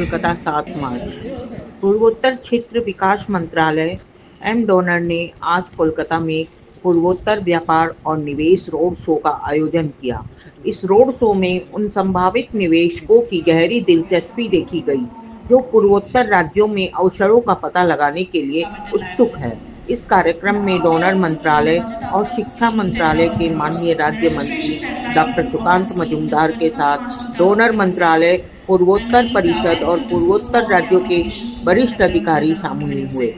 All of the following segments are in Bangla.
कोलकाता 7 मार्च। पूर्वोत्तर क्षेत्र विकास मंत्रालय डोनर ने आज कोलकाता में पूर्वोत्तर व्यापार और निवेश रोड शो का आयोजन किया। इस रोड शो में उन संभावित निवेशकों की गहरी दिलचस्पी देखी गई जो पूर्वोत्तर राज्यों में अवसरों का पता लगाने के लिए उत्सुक है। इस कार्यक्रम में डोनर मंत्रालय और शिक्षा मंत्रालय के माननीय राज्य मंत्री डॉक्टर सुकांत मजूमदार के साथ डोनर मंत्रालय, पूर्वोत्तर परिषद और पूर्वोत्तर राज्यों के वरिष्ठ अधिकारी शामिल हुए।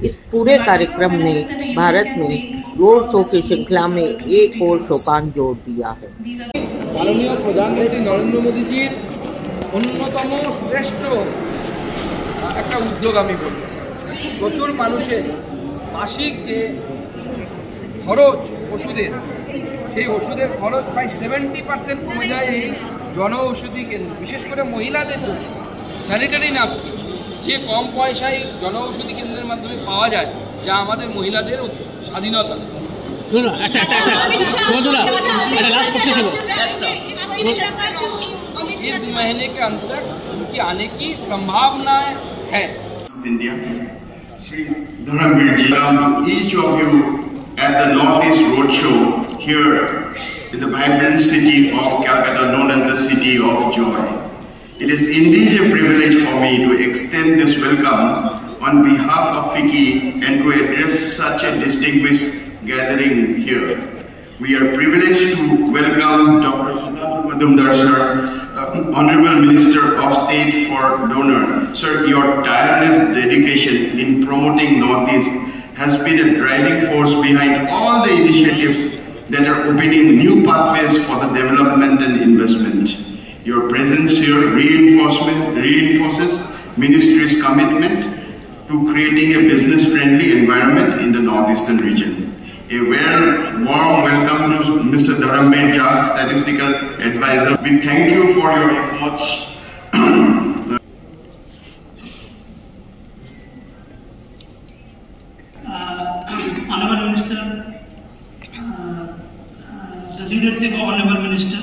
इस पूरे कार्यक्रम ने भारत में रोड शो की श्रृंखला में एक और सोपान जोड़ दिया है। माननीय प्रधानमंत्री नरेंद्र मोदी जी अन्यतम श्रेष्ठ एक उद्योग आमी करी प्रचुर मानुषेर मासिक जे खरच ओषुधेर সেই ওষুধের খরচ প্রায় 70% কমে যায় এই জনঔষধি কেন্দ্র, বিশেষ করে মহিলাদের জন্য স্যানিটারি ন্যাপকিন যে কম পয়সায় জনঔষধি কেন্দ্রের মাধ্যমে পাওয়া যায়, যা আমাদের মহিলাদের স্বাধীনতা। इस महीने के अंत तक उनकी आने की संभावना है। India, Shri Dharamveer ji, each of you at the Northeast Roadshow here in the vibrant city of Calcutta, known as the City of Joy. It is indeed a privilege for me to extend this welcome on behalf of FICCI and to address such a distinguished gathering here. We are privileged to welcome Dr. Sukaant Majumdar sir, Honorable Minister of State for Donor. Sir, your tireless dedication in promoting Northeast has been a driving force behind all the initiatives that are opening new pathways for the development and investment. Your presence here reinforces Ministry's commitment to creating a business-friendly environment in the Northeastern region. A warm welcome to Mr. Dharamveer Jha, Statistical Advisor. We thank you for your efforts. Honorable Minister, the leadership of Honorable Minister,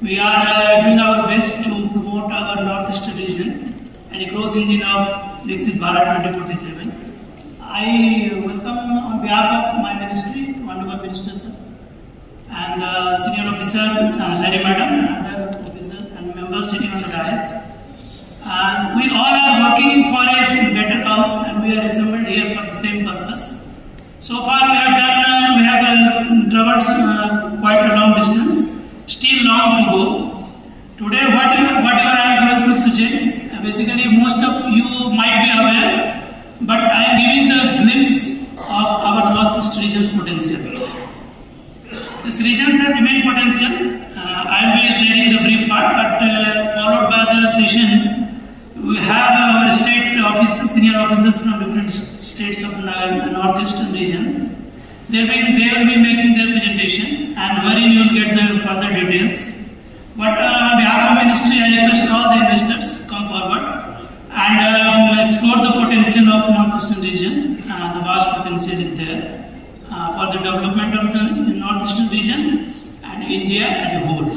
we are doing our best to promote our Northeastern region and a growth engine of Viksit Bharat 2047. I welcome on behalf of my ministry, Honorable Minister sir, and senior officer, Sari Madam, other officers and members sitting on the dais. We all are working for a better cause and we are assembled here for the same purpose. So far we have traversed quite a long distance, still long to go. Today whatever I am going to present, basically most of you might be aware, but I am giving the glimpse of our Northeast region's potential. This region has immense potential. I will be sharing the brief part, but followed by the session, we have our state officers, senior officers from different states of the Northeastern region. They will be making their presentation, and wherein you will get the further details. But on behalf of Ministry, I request all the investors come forward and explore the potential of Northeastern region. The vast potential is there for the development of the Northeastern region and India as a whole.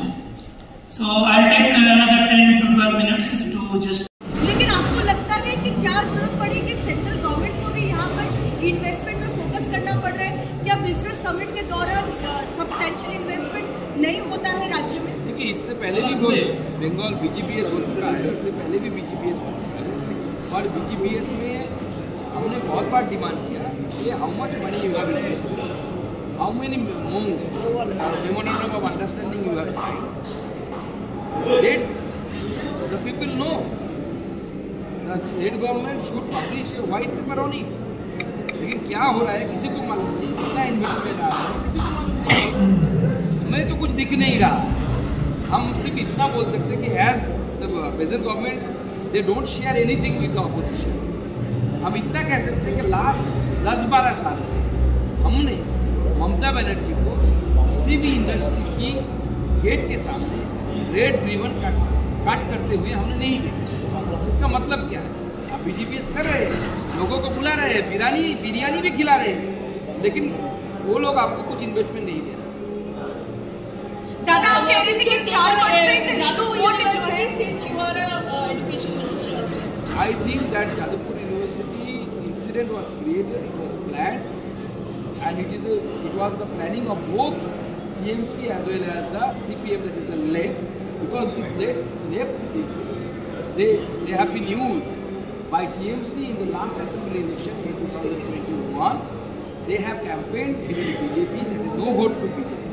So I'll take another 10 to 12 minutes to just. लेकिन आपको लगता है कि क्या जरूरत पड़ेगी सेंट्रल गवर्नमेंट को भी यहाँ पर इन्वेस्टमेंट में फोकस करना पड़ रहा है? क्या बिजनेस समिट के दौरान सब्सटेंशियल इन्वेस्टमेंट नहीं होता है राज्य में? देखिए, इससे पहले भी बंगाल BGPS हो चुका है, इससे पहले भी BGPS हो चुका है और BGPS में हमने बहुत बार डिमांड किया कि how much money you have invested, how many memorandum of understanding you have signed, let the people know. The state government should publish a white paper on it. लेकिन क्या हो रहा है किसी को मालूम नहीं, कितना इन्वेस्टमेंट आ रहा है किसी को मालूम नहीं, हमें तो कुछ दिख नहीं रहा. हम सिर्फ इतना बोल सकते हैं कि as the present government they don't share anything with the opposition. हम इतना कह सकते हैं कि लास्ट 10-12 साल में हमने ममता बनर्जी को किसी भी इंडस्ट्री की गेट के सामने रेट ड्रिवन कट करते हुए हमने नहीं देखा. इसका मतलब क्या है? आप BGPS कर रहे हैं, लोगों को बुला रहे हैं, बिरयानी भी खिला रहे हैं, लेकिन वो लोग आपको कुछ इन्वेस्टमेंट नहीं दे रहे. दादा कह रहे थे कि 4% Jadoo vote University, since you are a education minister also. I think that Jadavpur University incident was created, it was planned, and it was the planning of both TMC as well as the CPM, that is the left, because this left people, they have been used by TMC in the last assembly election in 2021. They have campaigned against BJP, there is no vote to BJP.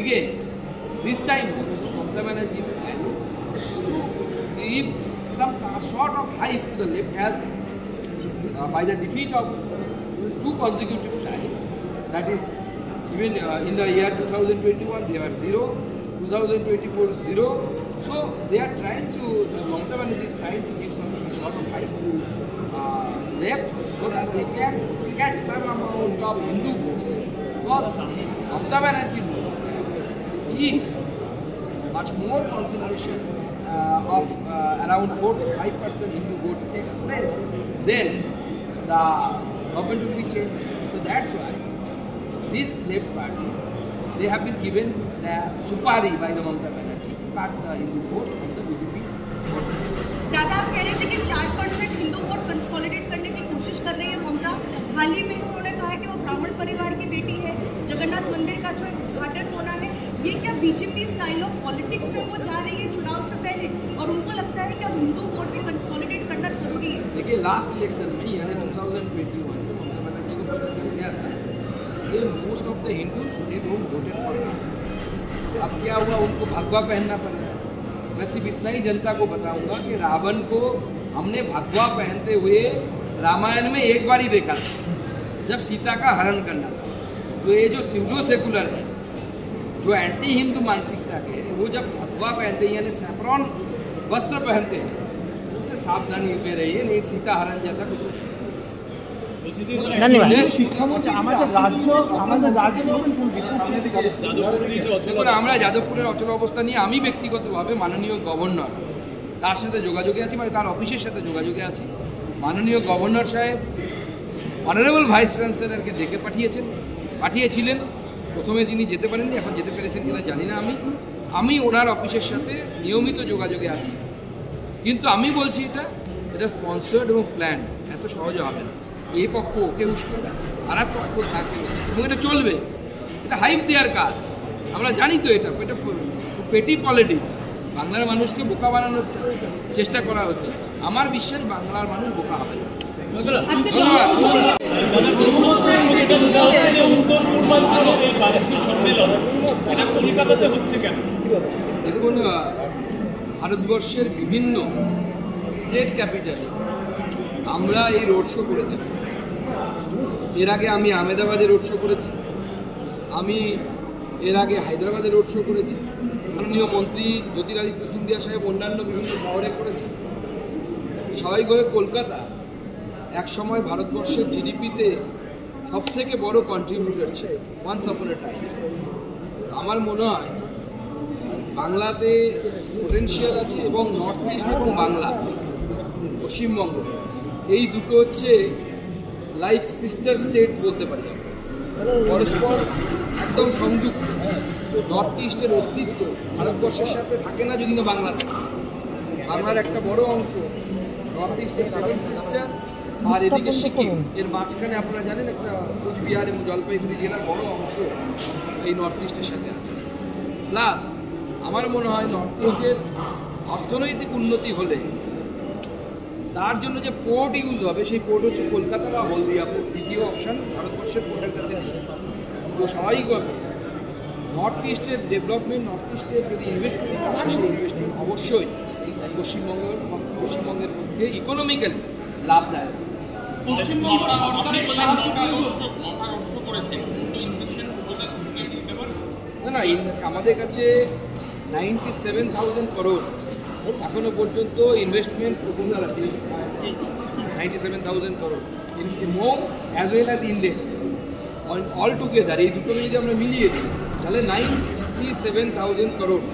Again, this time also, Mamata Banerjee is planning to give some sort of hype to the left as by the defeat of 2 consecutive times. That is, even in the year 2021 they were 0, 2024 0. So they are trying to, Mamata Banerjee is trying to give some sort of hype to left so that they can catch some amount of Hindu vote. Because Mamata Banerjee knows if much more concentration of around 4 to 5% Hindu vote takes place, then the government will be changed. So that's why these left parties, they have been given the supari by the Mamata Banerjee to cut the Hindu vote on the BJP vote. दादा आप कह रहे थे कि 4% हिंदू वोट कंसोलिडेट करने की कोशिश कर रही है ममता। हाल ही में उन्होंने कहा कि वो ब्राह्मण परिवार की बेटी है, जगन्नाथ मंदिर का जो उद्घाटन होना है, ये क्या बीजेपी स्टाइल ऑफ पॉलिटिक्स में वो जा रही है चुनाव से पहले, और उनको लगता है कि अब हिंदू वोट भी कंसोलिडेट करना जरूरी है? देखिए, लास्ट इलेक्शन में यानी 2021 में ममता बनर्जी को पता चल गया था कि most of the Hindus they don't voted for Ram. अब क्या हुआ, उनको भगवा पहनना पड़ा। मैं सिर्फ इतना ही जनता को बताऊंगा कि रावण को हमने भगवा पहनते हुए रामायण में एक बार ही देखा था, जब सीता का हरण करना था। तो ये जो सिवडो सेकुलर है, जो एंटी हिंदू मानसिकता के, वो जब भगवा पहनते हैं यानी सैफरॉन वस्त्र पहनते हैं, उनसे सावधानी में रहिए, नहीं सीता हरण जैसा कुछ हो जाए। দেখুন, আমরা যাদবপুরের অচল অবস্থা নিয়ে আমি ব্যক্তিগতভাবে মাননীয় গভর্নর তার সাথে যোগাযোগে আছি, মানে তার অফিসের সাথে যোগাযোগে আছি। মাননীয় গভর্নর সাহেব অনারেবল ভাইস চ্যান্সেলরকে ডেকে পাঠিয়েছিলেন। প্রথমে তিনি যেতে পারেননি, এখন যেতে পেরেছেন কিনা জানি না। আমি ওনার অফিসের সাথে নিয়মিত যোগাযোগে আছি, কিন্তু আমি বলছি এটা স্পন্সর্ড এবং প্ল্যান, এত সহজে হবে না। এই পক্ষ ওকে উস্কে আর এক পক্ষ থাকে এবং এটা চলবে, এটা হাইপ দেওয়ার কাজ। আমরা জানি তো এটা পেটি পলিটিক্স, বাংলার মানুষকে বোকা বানানোর চেষ্টা করা হচ্ছে। আমার বিশ্বাস বাংলার মানুষ বোকা হবে না। দেখুন, ভারতবর্ষের বিভিন্ন স্টেট ক্যাপিটালে আমরা এই রোড শো করে থাকি। এর আগে আমি আহমেদাবাদে রোড শো করেছি, আমি এর আগে হায়দ্রাবাদে রোড শো করেছি, মাননীয় মন্ত্রী জ্যোতিরাদিত্য সিন্ধিয়া সাহেব অন্যান্য বিভিন্ন শহরে করেছেন। স্বাভাবিকভাবে কলকাতা এক সময় ভারতবর্ষের জিডিপিতে সবথেকে বড় কন্ট্রিবিউটর ছিল ওয়ান্স আপন এ টাইম। আমার মনে হয় বাংলাতে পোটেনশিয়াল আছে, এবং নর্থ ইস্ট এবং বাংলা, পশ্চিমবঙ্গ, এই দুটো হচ্ছে লাইক সিস্টার স্টেটস বলতে পারি আমরা, পরস্পর একদম সংযুক্ত। নর্থ ইস্টের অস্তিত্ব ভারতবর্ষের সাথে থাকে না যদি না বাংলা থাকে। বাংলার একটা বড় অংশ নর্থ ইস্টের 7 সিস্টার, আর এদিকে সিকিম, এর মাঝখানে আপনারা জানেন একটা কোচবিহার এবং জলপাইগুড়ি জেলার বড় অংশ এই নর্থ ইস্টের সাথে আছে। প্লাস আমার মনে হয় নর্থ ইস্টের অর্থনৈতিক উন্নতি হলে তার জন্য যে পোর্ট ইউজ হবে, সেই পোর্ট হচ্ছে কলকাতা বা হলদিয়া পোর্ট। দ্বিতীয় অপশান ভারতবর্ষের পোর্টের কাছে নেই। তো স্বাভাবিকভাবে নর্থ ইস্টের ডেভেলপমেন্ট, নর্থ ইস্টের যদি ইনভেস্টমেন্ট আসে, সেই ইনভেস্টমেন্ট অবশ্যই পশ্চিমবঙ্গের পক্ষে ইকোনমিক্যালি লাভদায়ক। না, আমাদের কাছে 97,000 করোড় এখনো পর্যন্ত ইনভেস্টমেন্ট প্রপোজাল আছে। 97,000 করোড় ইন মো as well as India all together. এই দুটোকে যদি আমরা মিলিয়ে দিই তাহলে 97,000 করোড়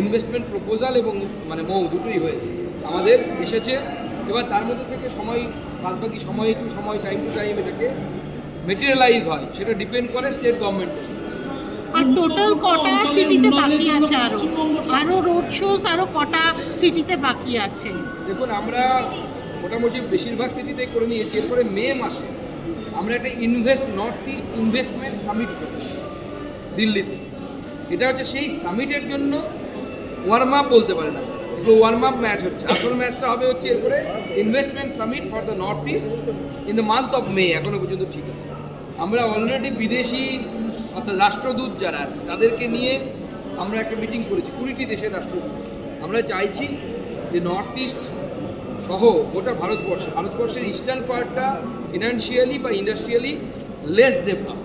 ইনভেস্টমেন্ট প্রপোজাল এবং মানে মৌ দুটোই হয়েছে আমাদের এসেছে। এবার তার মধ্যে থেকে সময় বাদবাকি সময় টু সময় টাইম টু টাইম এটাকে মেটেরিয়ালাইজ হয়, সেটা ডিপেন্ড করে স্টেট গভর্নমেন্টের। আর টোটাল কটা সিটিতে বাকি আছে? আরো রোড শোস আরো কটা সিটিতে বাকি আছে? দেখুন, আমরা মোটামুটি বেশিরভাগ সিটিতে করে নিয়েছি। এরপরে মে মাসে আমরা একটা নর্থ ইস্ট ইনভেস্টমেন্ট সামিট করব দিল্লিতে। এটা হচ্ছে সেই সামিটের জন্য ওয়ার্ম আপ বলতে পারেন আপনারা, এগুলো ওয়ার্ম আপ ম্যাচ হচ্ছে। আসল ম্যাচটা হবে হচ্ছে এরপরে investment summit for the north east in the month of May. এখনো পর্যন্ত ঠিক আছে। আমরা অলরেডি বিদেশি অর্থাৎ রাষ্ট্রদূত যারা তাদেরকে নিয়ে আমরা একটা মিটিং করেছি, 20টি দেশের রাষ্ট্রদূত। আমরা চাইছি যে নর্থ ইস্ট সহ গোটা ভারতবর্ষের ইস্টার্ন পার্টটা ফিনান্সিয়ালি বা ইন্ডাস্ট্রিয়ালি লেস ডেভেলপ।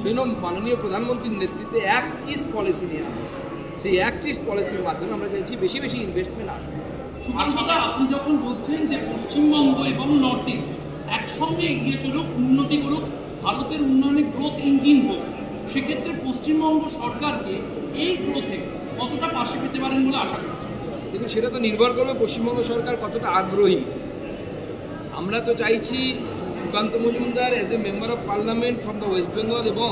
সেই জন্য মাননীয় প্রধানমন্ত্রীর নেতৃত্বে অ্যাক্ট ইস্ট পলিসি নেওয়া হয়েছে। সেই অ্যাক্ট ইস্ট পলিসির মাধ্যমে আমরা চাইছি বেশি বেশি ইনভেস্টমেন্ট আসুক। সুকান্তদা, আপনি যখন বলছেন যে পশ্চিমবঙ্গ এবং নর্থ ইস্ট একসঙ্গে এগিয়ে চলুক, উন্নতি করুক, ভারতের উন্নয়নে গ্রোথ ইঞ্জিন হোক, সেক্ষেত্রে পশ্চিমবঙ্গ সরকারকে এই গ্রোথে কতটা পাশে পেতে পারেন বলে আশা করছেন? দেখুন, সেটা তো নির্ভর করবে পশ্চিমবঙ্গ সরকার কতটা আগ্রহী। আমরা তো চাইছি Sukanta Majumdar as a member of parliament from the West Bengal এবং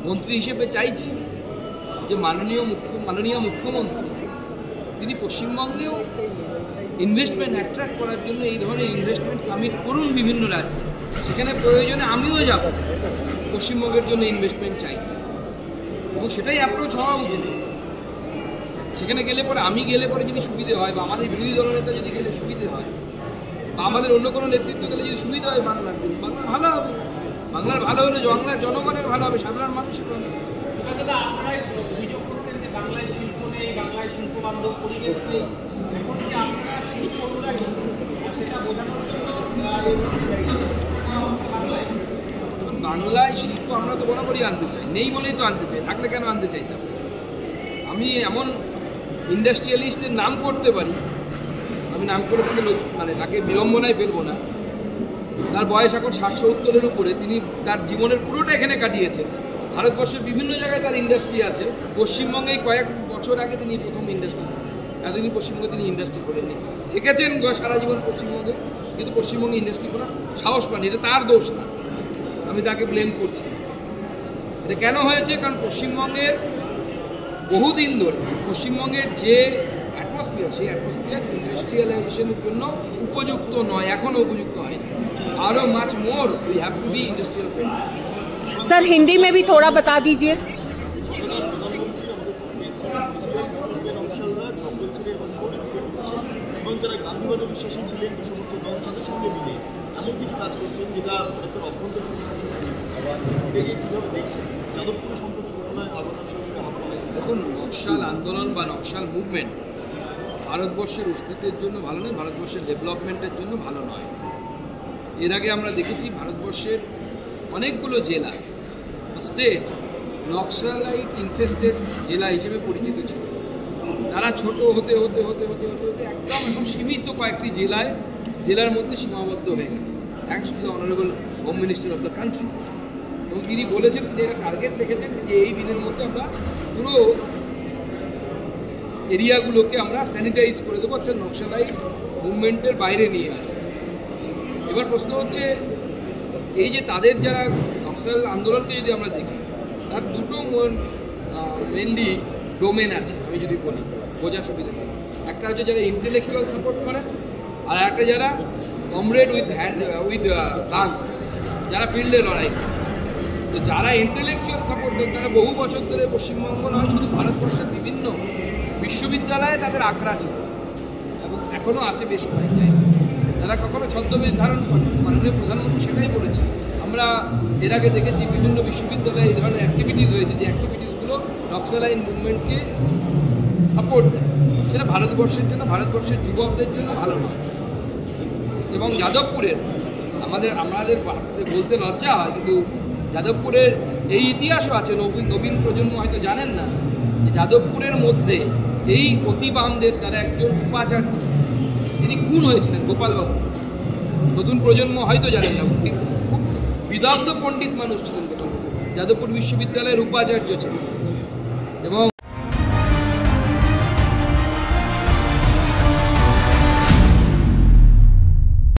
মন্ত্রী হিসেবে চাইছি যে মাননীয় মুখ্যমন্ত্রী তিনি পশ্চিমবঙ্গেও ইনভেস্টমেন্ট অ্যাট্রাক্ট করার জন্য এই ধরনের ইনভেস্টমেন্ট সামিট করুন বিভিন্ন রাজ্যে। সেখানে প্রয়োজনে আমিও যাব, পশ্চিমবঙ্গের জন্য ইনভেস্টমেন্ট চাই এবং সেটাই অ্যাপ্রোচ হওয়া উচিত। সেখানে গেলে পরে আমি গেলে পরে যদি সুবিধে হয় বা আমাদের বিরোধী দলনেতা যদি গেলে সুবিধে হয় বা আমাদের অন্য কোনো নেতৃত্ব গেলে যদি সুবিধা হয় বাংলার জন্য, বাংলা ভালো হবে। বাংলার ভালো হলে বাংলার জনগণের ভালো হবে, সাধারণ মানুষের ভালো হবে। আপনারাই অভিযোগ করছেন যে বাংলায় শিল্প নেই, বাংলায় শিল্প বান্ধব পরিবেশ নেই। এখন কি আপনারা শিল্প অনুরাগী সেটা বোঝানোর জন্য বাংলায় শিল্প আমরা তো বরাবরই আনতে চাই, নেই বলেই তো আনতে চাই, থাকলে কেন আনতে চাইতাম? আমি এমন ইন্ডাস্ট্রিয়ালিস্টের নাম করতে পারি, আমি নাম করে তাকে বিড়ম্বনায় ফেলবো না। তার বয়স এখন 60-70-এর উপরে, তিনি তার জীবনের পুরোটা এখানে কাটিয়েছেন। ভারতবর্ষের বিভিন্ন জায়গায় তার ইন্ডাস্ট্রি আছে। পশ্চিমবঙ্গে কয়েক বছর আগে তিনি প্রথম ইন্ডাস্ট্রি, এতদিন পশ্চিমবঙ্গে তিনি ইন্ডাস্ট্রি করেননি। দেখেছেন সারা জীবন পশ্চিমবঙ্গে, কিন্তু পশ্চিমবঙ্গে ইন্ডাস্ট্রি করার সাহস পাননি। এটা তার দোষ না, আমি তাকে ব্লেম করছি। এটা কেন হয়েছে? কারণ পশ্চিমবঙ্গের বহুদিন ধরে পশ্চিমবঙ্গের যে অ্যাটমসফিয়ার, সেই অ্যাটমসফিয়ার ইন্ডাস্ট্রিয়ালাইজেশনের জন্য উপযুক্ত নয়, এখনও উপযুক্ত হয়নি। आरो much more we have to be industrial friendly. Sir Hindi में भी थोड़ा बता दीजिए। দেখুন, নকশাল আন্দোলন বা নকশাল মুভমেন্ট ভারতবর্ষের অস্তিত্বের জন্য ভালো নয়, ভারতবর্ষের ডেভেলপমেন্টের জন্য ভালো নয়। এর আগে আমরা দেখেছি ভারতবর্ষের অনেকগুলো জেলা স্টেট নকশালাইট ইনফেস্টেড জেলা হিসেবে পরিচিত ছিল। তারা ছোট হতে হতে হতে হতে হতে হতে একদম এখন সীমিত কয়েকটি জেলার মধ্যে সীমাবদ্ধ হয়ে গেছে, thanks to the honourable home minister of the country. এবং তিনি বলেছেন যে একটা টার্গেট রেখেছেন যে এই দিনের মধ্যে আমরা পুরো এরিয়াগুলোকে আমরা স্যানিটাইজ করে দেবো, অর্থাৎ নকশালাইট মুভমেন্টের বাইরে নিয়ে আসবো। এবার প্রশ্ন হচ্ছে, এই যে তাদের যারা নকশাল আন্দোলনকে যদি আমরা দেখি, তার দুটো মেনলি ডোমেন আছে, আমি যদি বলি বোঝার সুবিধা। একটা হচ্ছে যারা ইন্টেলেকচুয়াল সাপোর্ট করে, আর একটা যারা কমরেড উইথ গানস, যারা ফিল্ডে লড়াই করে। তো যারা ইন্টেলেকচুয়াল সাপোর্ট দেন তারা বহু বছর ধরে পশ্চিমবঙ্গ নয় শুধু ভারতবর্ষের বিভিন্ন বিশ্ববিদ্যালয়ে তাদের আখড়া ছিল এবং এখনও আছে বেশ কয়েক জায়গায়। তারা কখনো ছদ্মবেশ ধারণ করে, মাননীয় প্রধানমন্ত্রী সেটাই বলেছে। আমরা এর আগে দেখেছি বিভিন্ন বিশ্ববিদ্যালয়ে এই ধরনের অ্যাক্টিভিটিস হয়েছে, যে অ্যাক্টিভিটিসগুলো নকশালাইট মুভমেন্টকে সাপোর্ট দেয়। সেটা ভারতবর্ষের জন্য, ভারতবর্ষের যুবকদের জন্য ভালো নয়। এবং যাদবপুরের আমাদের বলতে লজ্জা হয়, কিন্তু যাদবপুরের এই ইতিহাসও আছে। নবীন প্রজন্ম হয়তো জানেন না যে যাদবপুরের মধ্যে এই অতি বামদের তারা একজন উপাচার্য, তিনি খুন হয়েছিলেন, গোপালবাবু। নতুন প্রজন্ম হয়তো জানেন না, খুব বিদগ্ধ পণ্ডিত মানুষ ছিলেন গোপালবাবু, যাদবপুর বিশ্ববিদ্যালয়ের উপাচার্য ছিলেন। এবং